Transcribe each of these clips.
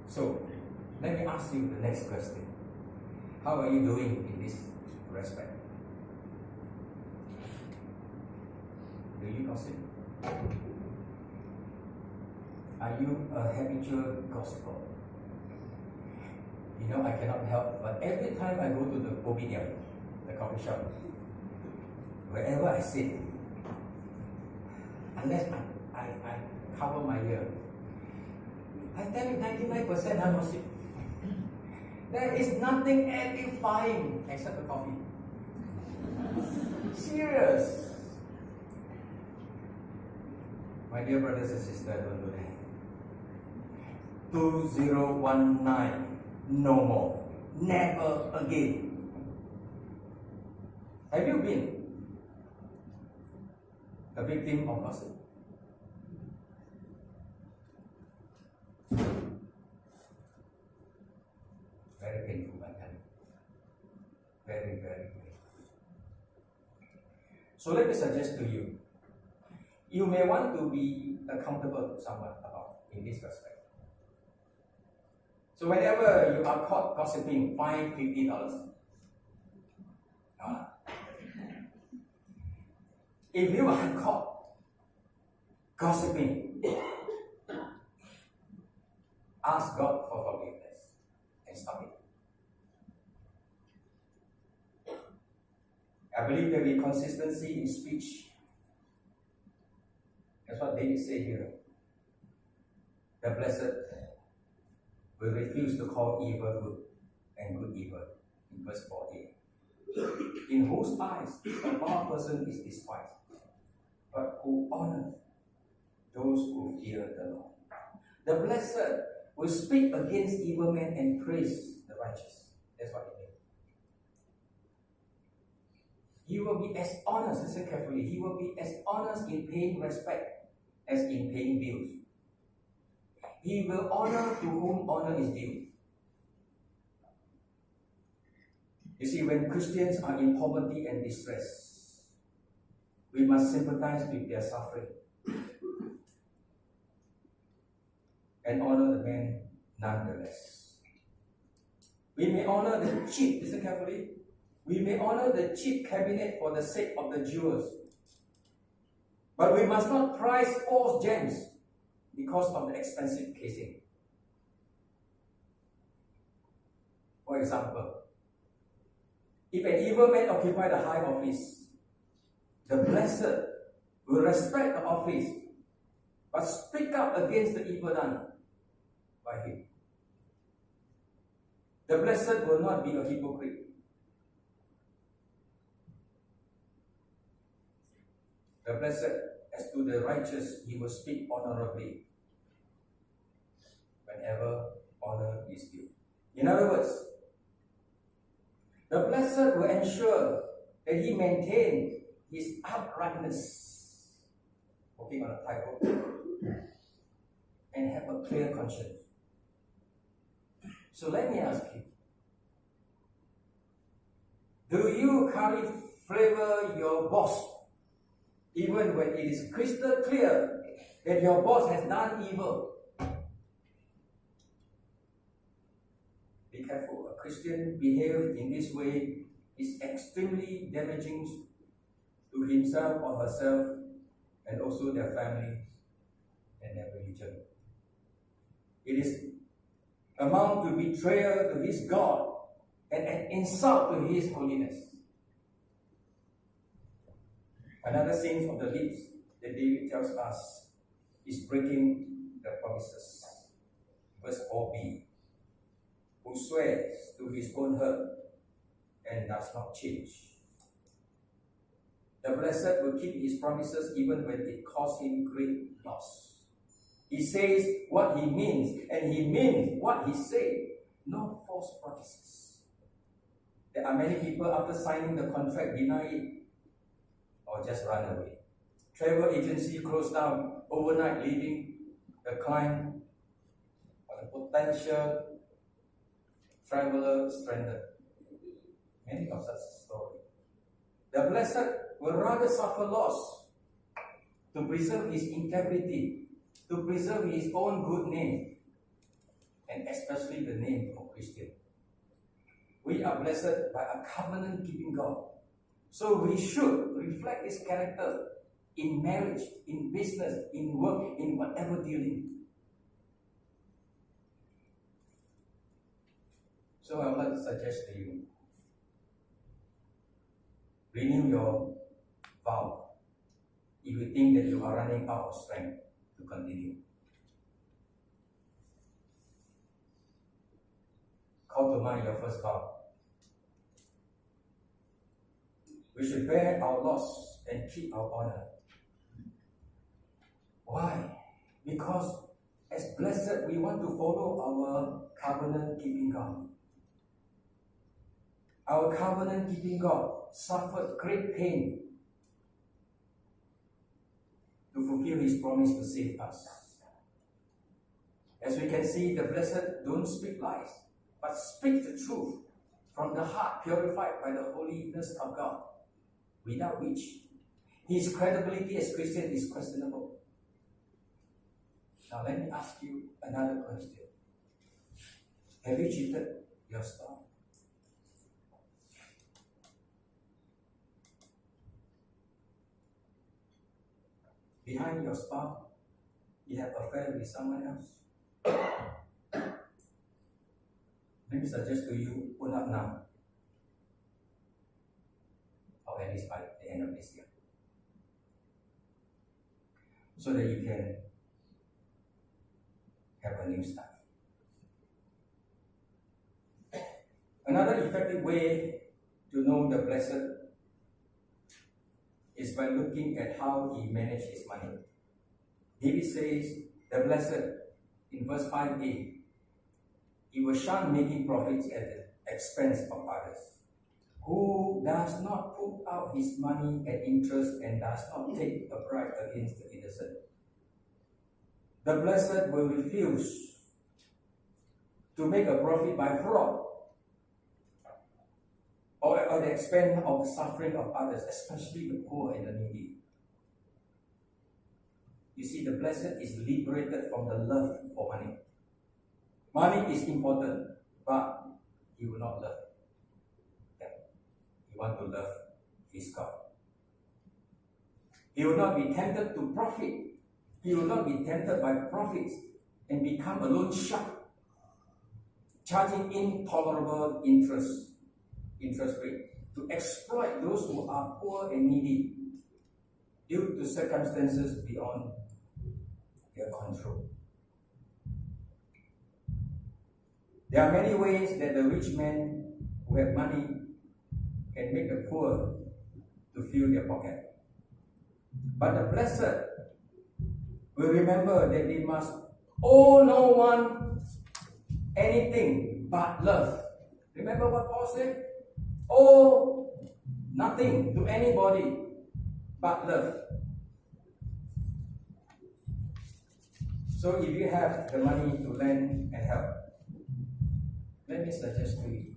So, let me ask you the next question. How are you doing in this respect? Do you gossip? Are you a habitual gossiper? You know, I cannot help, but every time I go to the kopitiam, the coffee shop, wherever I sit, unless I cover my ear, I tell you 99% I gossip. There is nothing edifying except the coffee. Serious. My dear brothers and sisters, don't do that. 2019, no more. Never again. Have you been a victim of gossip? Very painful, I tell you. Very, very painful. So let me suggest to you, you may want to be accountable to someone about in this respect. So whenever you are caught gossiping, fine $50. If you are caught gossiping, ask God for forgiveness and stop it. I believe there will be consistency in speech. That's what David said here. The blessed will refuse to call evil good and good evil, in verse 4a. In whose eyes a vile person is despised, but who honors those who fear the Lord. The blessed will speak against evil men and praise the righteous. That's what it means. He will be as honest, listen carefully, he will be as honest in paying respect as in paying bills. He will honor to whom honor is due. You see, when Christians are in poverty and distress, we must sympathize with their suffering and honor the man nonetheless. We may honor the cheap, listen carefully, we may honor the cheap cabinet for the sake of the jewels, but we must not prize false gems because of the expensive casing. For example, if an evil man occupies a high office, the blessed will respect the office, but speak up against the evil done by him. The blessed will not be a hypocrite. The blessed, as to the righteous, he will speak honorably whenever honor is due. In other words, the blessed will ensure that he maintains his uprightness, working on a tightrope, and have a clear conscience. So let me ask you, do you curry favor your boss even when it is crystal clear that your boss has done evil? Be careful. A Christian behavior in this way is extremely damaging to himself or herself and also their family and their religion. It is amount to betrayal to his God and an insult to his holiness. Another sin of the lips that David tells us is breaking the promises. Verse 4b, who swears to his own hurt and does not change. The blessed will keep his promises even when it costs him great loss. He says what he means, and he means what he says. No false promises. There are many people after signing the contract deny it or just run away. Travel agency closed down overnight, leaving the client or the potential traveler stranded. Many of such stories. The blessed will rather suffer loss to preserve his integrity, to preserve his own good name, and and especially the name of Christian. We are blessed by a covenant-keeping God. So we should reflect His character in marriage, in business, in work, in whatever dealing. So I would like to suggest to you, renew your vow if you think that you are running out of strength to continue. Call to mind your first vow. We should bear our loss and keep our honor. Why? Because as blessed, we want to follow our covenant-keeping God. Our covenant-keeping God suffered great pain to fulfill His promise to save us. As we can see, the blessed don't speak lies, but speak the truth from the heart purified by the holiness of God, without which His credibility as Christian is questionable. Now let me ask you another question. Have you cheated your spouse? Behind your spouse, you have an affair with someone else? Let me suggest to you, own up now. Or at least by the end of this year. So that you can have a new start. Another effective way to know the blessed is by looking at how he managed his money. David says, the blessed, in verse 5a, he will shun making profits at the expense of others, who does not put out his money at interest and does not take a bribe against the innocent. The blessed will refuse to make a profit by fraud or at the expense of the suffering of others, especially the poor and the needy. You see, the blessed is liberated from the love for money. Money is important, but he will not love them. He wants to love his God. He will not be tempted to profit. He will not be tempted by profits and become a loan shark, charging intolerable interest rate to exploit those who are poor and needy due to circumstances beyond their control. There are many ways that the rich man who have money can make the poor to fill their pocket. But the blessed will remember that they must owe no one anything but love. Remember what Paul said? Owe nothing to anybody but love. So if you have the money to lend and help, let me suggest to you,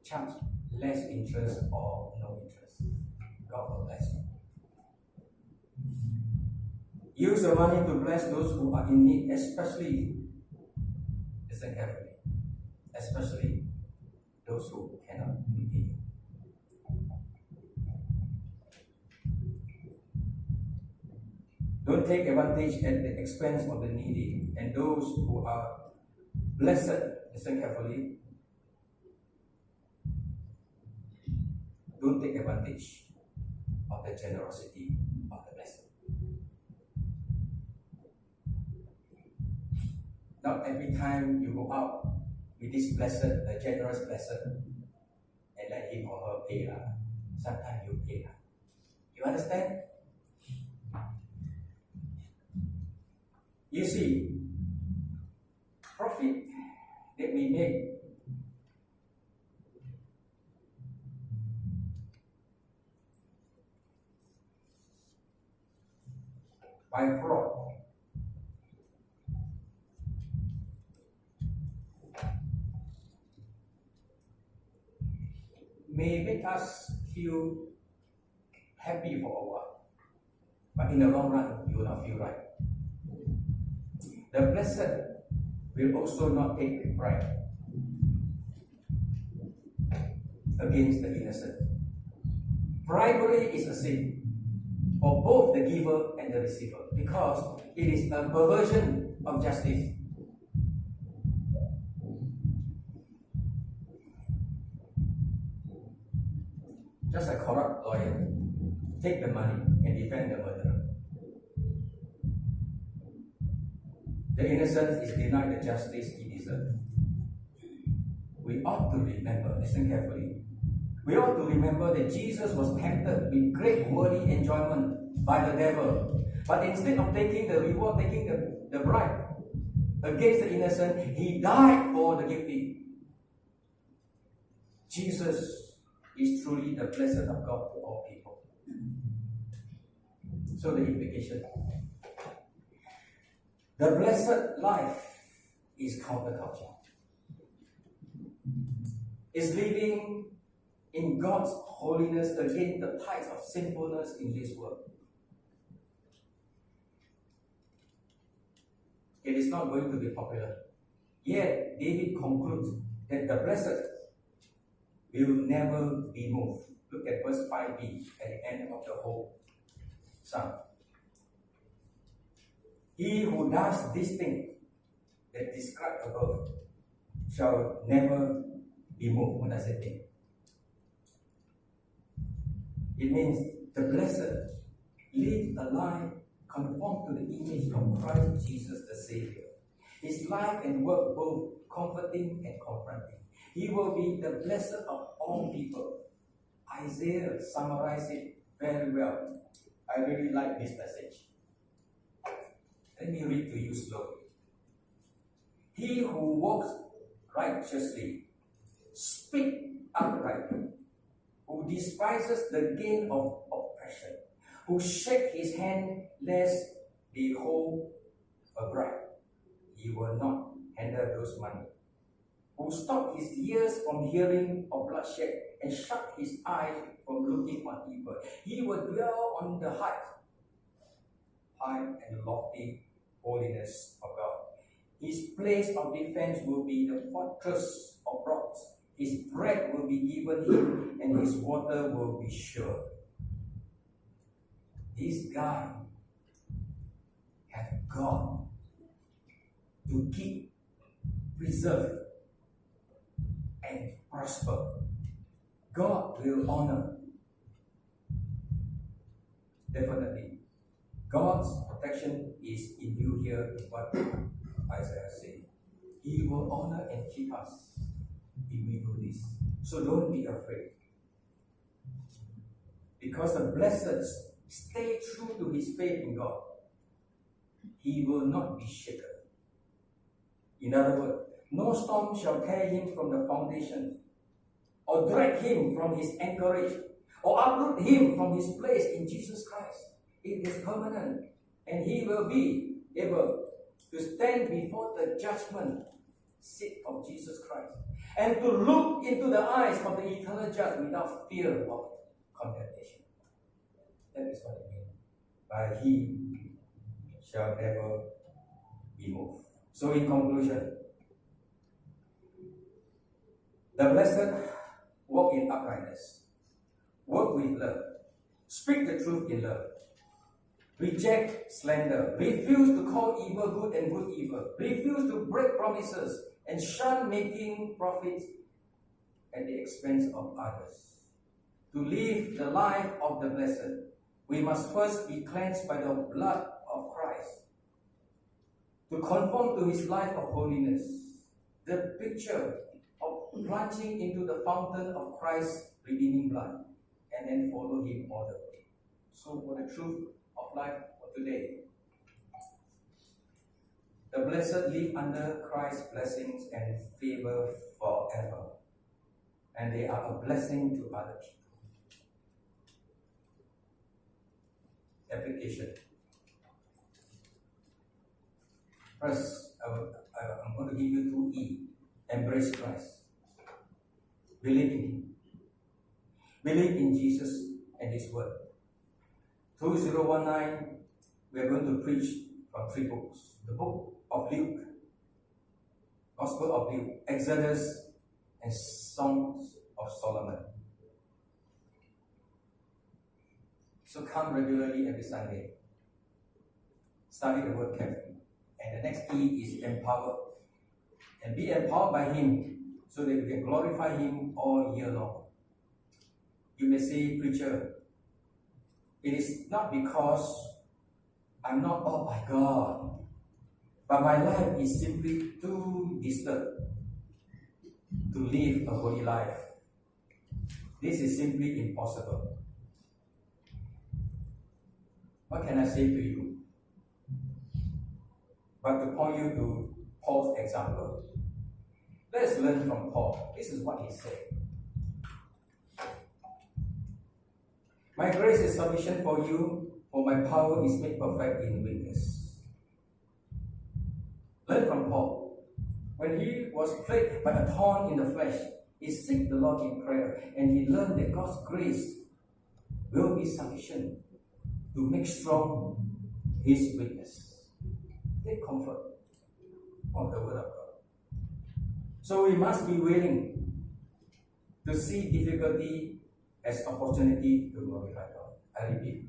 charge less interest or no interest. God will bless you. Use your money to bless those who are in need, especially, listen carefully, especially those who cannot repay you. Don't take advantage at the expense of the needy and those who are blessed. Listen carefully. Don't take advantage of the generosity of the blessed. Not every time you go out with this blessed, the generous blessed, and let him or her pay. Sometimes you pay. You understand? You see, profit that we make by fraud may make us feel happy for a while, but in the long run, you will not feel right. The blessed will also not take pride against the innocent. Bribery is a sin for both the giver and the receiver because it is a perversion of justice. Just a corrupt lawyer take the money and defend the murderer. The innocent is denied the justice he deserves. We ought to remember, listen carefully, we ought to remember that Jesus was tempted with great worldly enjoyment by the devil. But instead of taking the reward, taking the bribe against the innocent, he died for the guilty. Jesus is truly the blessed of God to all people. So the implication. The blessed life is counterculture. Is living in God's holiness against the tides of sinfulness in this world. It is not going to be popular. Yet, David concludes that the blessed will never be moved. Look at verse 5b at the end of the whole psalm. He who does this thing that described above shall never be moved. What does it mean? It means the blessed live a life conformed to the image of Christ Jesus the Savior. His life and work both comforting and confronting. He will be the blessed of all people. Isaiah summarized it very well. I really like this passage. Let me read to you slowly. He who walks righteously, speak uprightly, who despises the gain of oppression, who shake his hand lest they hold a bribe. He will not handle those money. Who stop his ears from hearing of bloodshed and shut his eyes from looking on evil. He will dwell on the high and lofty holiness of God. His place of defense will be the fortress of rocks. His bread will be given him, and his water will be sure. This guy has God to keep, preserve, and prosper. God will honor. Definitely. God's protection is in view here in what Isaiah said. He will honor and keep us if we do this. So don't be afraid. Because the blessed stay true to his faith in God, he will not be shaken. In other words, no storm shall tear him from the foundation, or drag him from his anchorage, or uproot him from his place in Jesus Christ. It is permanent, and he will be able to stand before the judgment seat of Jesus Christ, and to look into the eyes of the eternal judge without fear of condemnation. That is what it means by he shall never be moved. So in conclusion, the blessed walk in uprightness, work with love, speak the truth in love, reject slander, refuse to call evil good and good evil, refuse to break promises, and shun making profits at the expense of others. To live the life of the blessed, we must first be cleansed by the blood of Christ. To conform to his life of holiness, the picture of plunging into the fountain of Christ's redeeming blood, and then follow him all the way. So for the truth of life for today, the blessed live under Christ's blessings and favor forever, and they are a blessing to other people. Application. First, I'm going to give you 2E. Embrace Christ. Believe in him. Believe in Jesus and his word. 2019, we are going to preach from 3 books. The book of Luke, Gospel of Luke, Exodus, and Songs of Solomon. So come regularly every Sunday. Study the word carefully. And the next E is empower. And be empowered by Him so that we can glorify Him all year long. You may say, preacher, it is not because I'm not awed by God, but my life is simply too disturbed to live a holy life. This is simply impossible. What can I say to you? But to point you to Paul's example. Let's learn from Paul. This is what he said. My grace is sufficient for you, for my power is made perfect in weakness. Learn from Paul. When he was plagued by a thorn in the flesh, he sought the Lord in prayer, and he learned that God's grace will be sufficient to make strong his weakness. Take comfort of the word of God. So we must be willing to see difficulty as opportunity to glorify God. I repeat.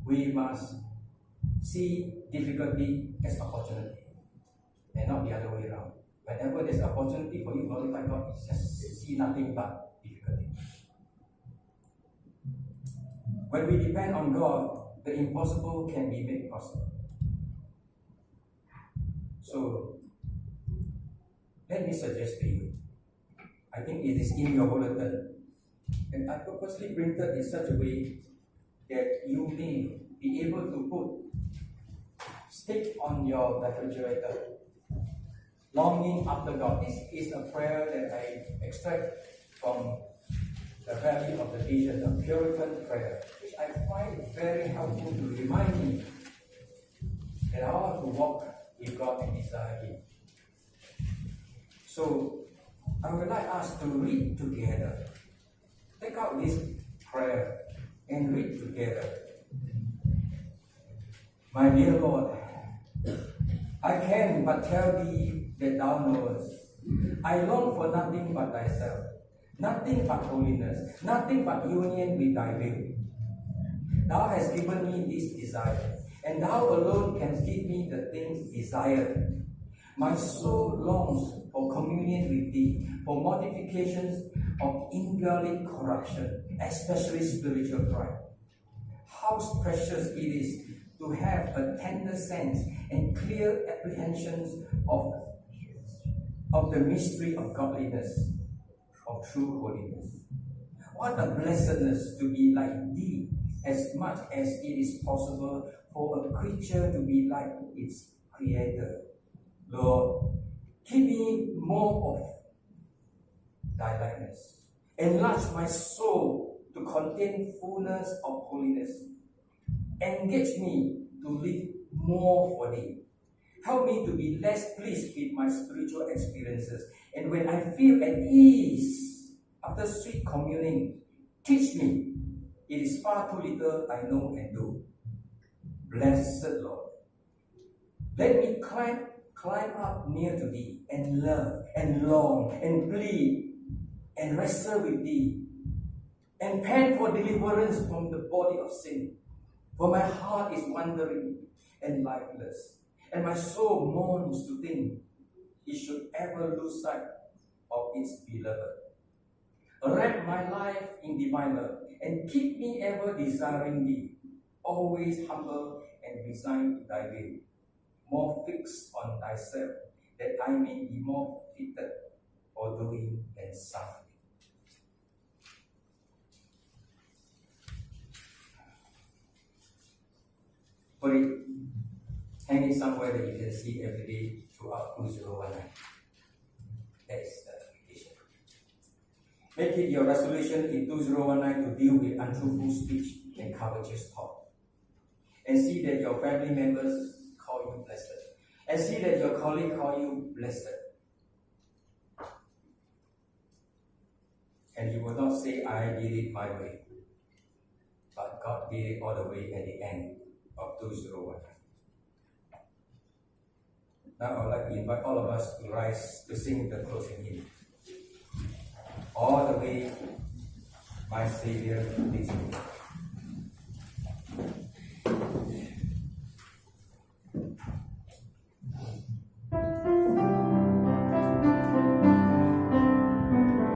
We must see difficulty as opportunity and not the other way around. Whenever there's opportunity for you to glorify God, just see nothing but difficulty. When we depend on God, the impossible can be made possible. So, let me suggest to you, I think it is in your bulletin, and I purposely printed in such a way that you may be able to stick on your refrigerator. Longing after God. This is a prayer that I extract from the Valley of the Vision, the Puritan prayer, which I find very helpful to remind me that I ought to walk with God and desire Him. So, I would like us to read together. Take out this prayer and read together. My dear Lord, I can but tell thee that thou knowest. I long for nothing but thyself, nothing but holiness, nothing but union with thy will. Thou hast given me this desire, and thou alone canst give me the things desired. My soul longs for communion with thee, for mortifications of indwelling corruption, especially spiritual pride. How precious it is to have a tender sense and clear apprehensions of the mystery of godliness, of true holiness. What a blessedness to be like thee, as much as it is possible for a creature to be like its creator. Lord, give me more of thy likeness. Enlarge my soul to contain fullness of holiness. Engage me to live more for thee. Help me to be less pleased with my spiritual experiences. And when I feel at ease after sweet communing, teach me. It is far too little I know and do. Blessed Lord, let me climb up near to thee and love and long and plead and wrestle with thee and pant for deliverance from the body of sin. For my heart is wandering and lifeless, and my soul mourns to think it should ever lose sight of its beloved. Wrap my life in divine love, and keep me ever desiring thee, always humble and resigned to thy will, more fixed on thyself, that I may be more fitted for doing and suffering. Put it, hang it somewhere that you can see every day throughout 2019. That is the application. Make it your resolution in 2019 to deal with untruthful speech and covetous talk. And see that your family members call you blessed. And see that your colleague call you blessed. And you will not say, I did it my way. But God did it all the way at the end of 2019. Now I would like to invite all of us to rise to sing the closing hymn. All the way, my Savior leads me.